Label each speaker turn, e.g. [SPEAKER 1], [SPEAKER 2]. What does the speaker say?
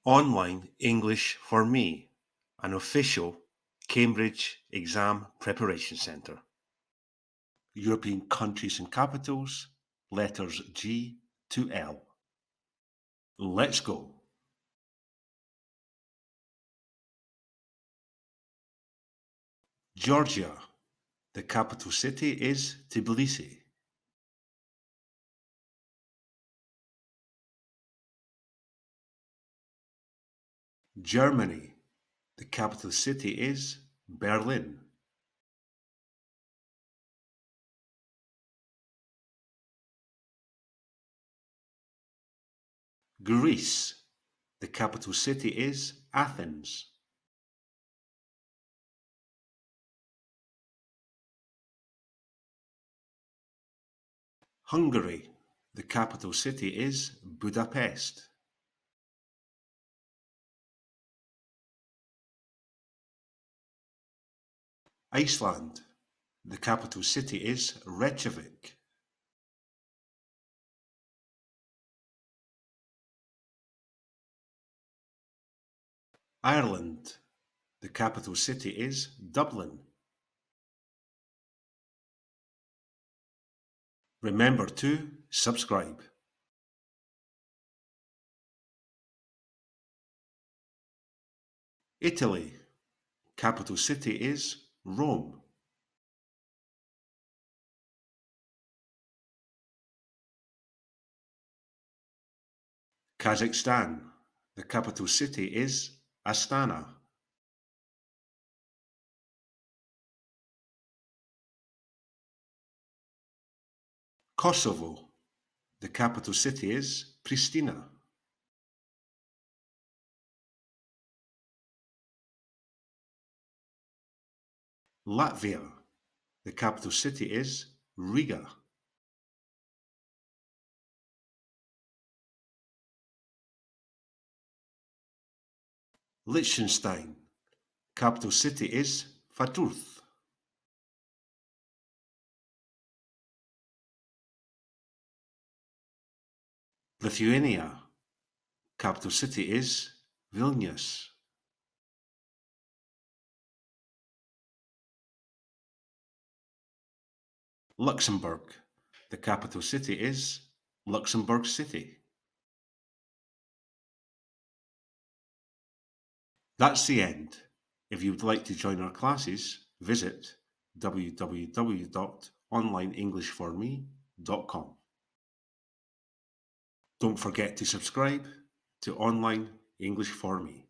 [SPEAKER 1] Online English for Me, an official Cambridge exam preparation centre. European countries and capitals, letters G to L. Let's go. Georgia. The capital city is Tbilisi. Germany. The capital city is Berlin. Greece. The capital city is Athens. Hungary. The capital city is Budapest. Iceland. The capital city is Reykjavik. Ireland. The capital city is Dublin. Remember to subscribe. Italy. Capital city is Rome. Kazakhstan. The capital city is Astana. Kosovo. The capital city is Pristina. Latvia. The capital city is Riga. Liechtenstein. Capital city is Vaduz. Lithuania. Capital city is Vilnius. Luxembourg. The capital city is Luxembourg City. That's the end. If you would like to join our classes, visit www.onlineenglishforme.com. Don't forget to subscribe to Online English for Me.